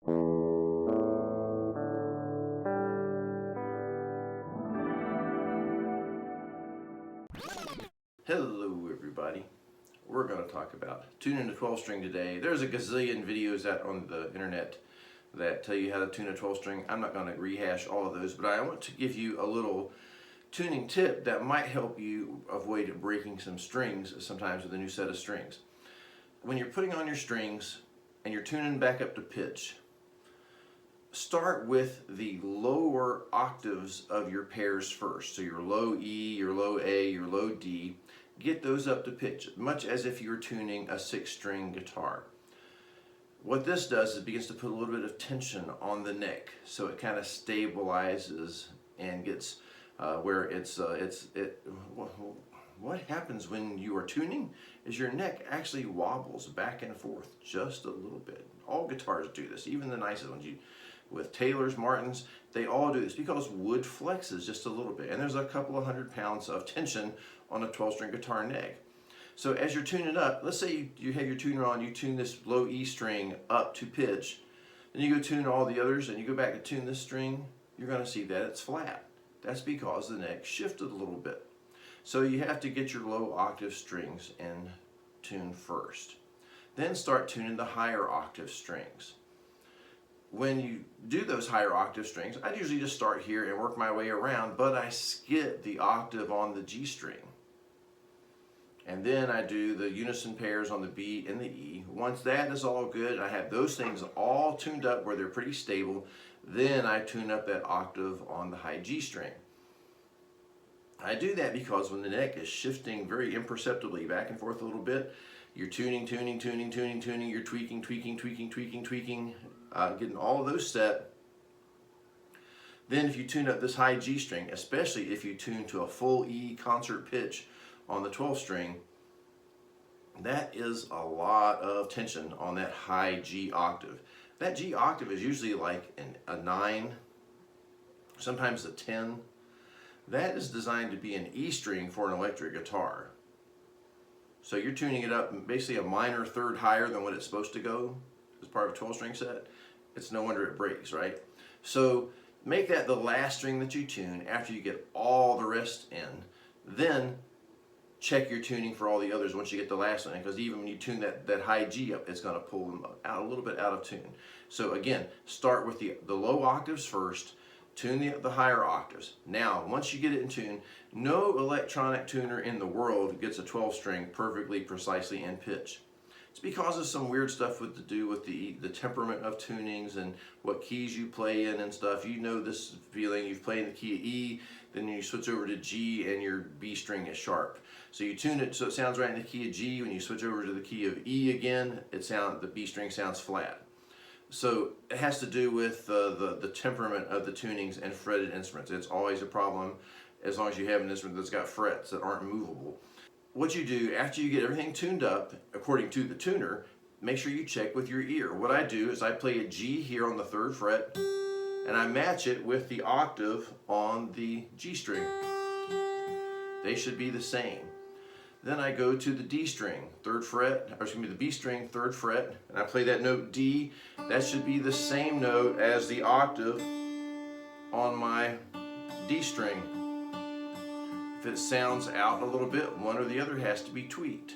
Hello everybody. We're going to talk about tuning a 12 string today. There's a gazillion videos out on the internet that tell you how to tune a 12 string. I'm not going to rehash all of those, but I want to give you a little tuning tip that might help you avoid breaking some strings sometimes with a new set of strings. When you're putting on your strings and you're tuning back up to pitch, start with the lower octaves of your pairs first. So your low E, your low A, your low D, get those up to pitch, much as if you're tuning a 6-string guitar. What this does is it begins to put a little bit of tension on the neck, so it kind of stabilizes and gets where what happens when you are tuning is your neck actually wobbles back and forth just a little bit. All guitars do this, even the nicest ones. With Taylors, Martins, they all do this because wood flexes just a little bit, and there's a couple of 100 pounds of tension on a 12-string guitar neck. So as you're tuning up, let's say you have your tuner on, you tune this low E string up to pitch, then you go tune all the others and you go back to tune this string, you're going to see that it's flat. That's because the neck shifted a little bit. So you have to get your low octave strings in tune first. Then start tuning the higher octave strings. When you do those higher octave strings, I usually just start here and work my way around, but I skip the octave on the G string. And then I do the unison pairs on the B and the E. Once that is all good, I have those things all tuned up where they're pretty stable, then I tune up that octave on the high G string. I do that because when the neck is shifting very imperceptibly back and forth a little bit, you're tuning, you're tweaking, getting all of those set. Then if you tune up this high G string, especially if you tune to a full E concert pitch on the 12 string, that is a lot of tension on that high G octave. That G octave is usually like a 9, sometimes a 10. That is designed to be an E string for an electric guitar. So you're tuning it up basically a minor third higher than what it's supposed to go as part of a 12-string set. It's no wonder it breaks, right? So make that the last string that you tune after you get all the rest in. Then check your tuning for all the others once you get the last one in, because even when you tune that high G up, it's going to pull them out a little bit out of tune. So again, start with the low octaves first, tune the higher octaves. Now, once you get it in tune, no electronic tuner in the world gets a 12-string perfectly, precisely in pitch. It's because of some weird stuff to do with the temperament of tunings and what keys you play in and stuff. You know this feeling. You've played in the key of E, then you switch over to G and your B string is sharp. So you tune it so it sounds right in the key of G. When you switch over to the key of E again, the B string sounds flat. So it has to do with the temperament of the tunings and fretted instruments. It's always a problem as long as you have an instrument that's got frets that aren't movable. What you do after you get everything tuned up, according to the tuner, make sure you check with your ear. What I do is I play a G here on the 3rd fret, and I match it with the octave on the G string. They should be the same. Then I go to the D string, 3rd fret, or excuse me, the B string, 3rd fret, and I play that note D. That should be the same note as the octave on my D string. If it sounds out a little bit, one or the other has to be tweaked.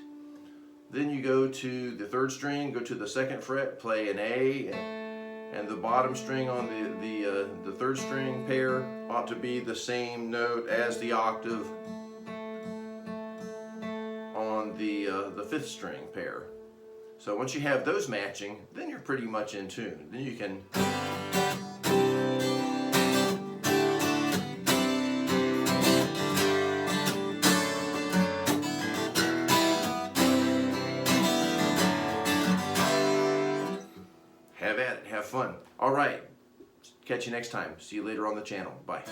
Then you go to the 3rd string, go to the 2nd fret, play an A, and the bottom string on the 3rd string pair ought to be the same note as the octave on the 5th string pair. So once you have those matching, then you're pretty much in tune. Then you can have at it, have fun. All right, catch you next time. See you later on the channel. Bye.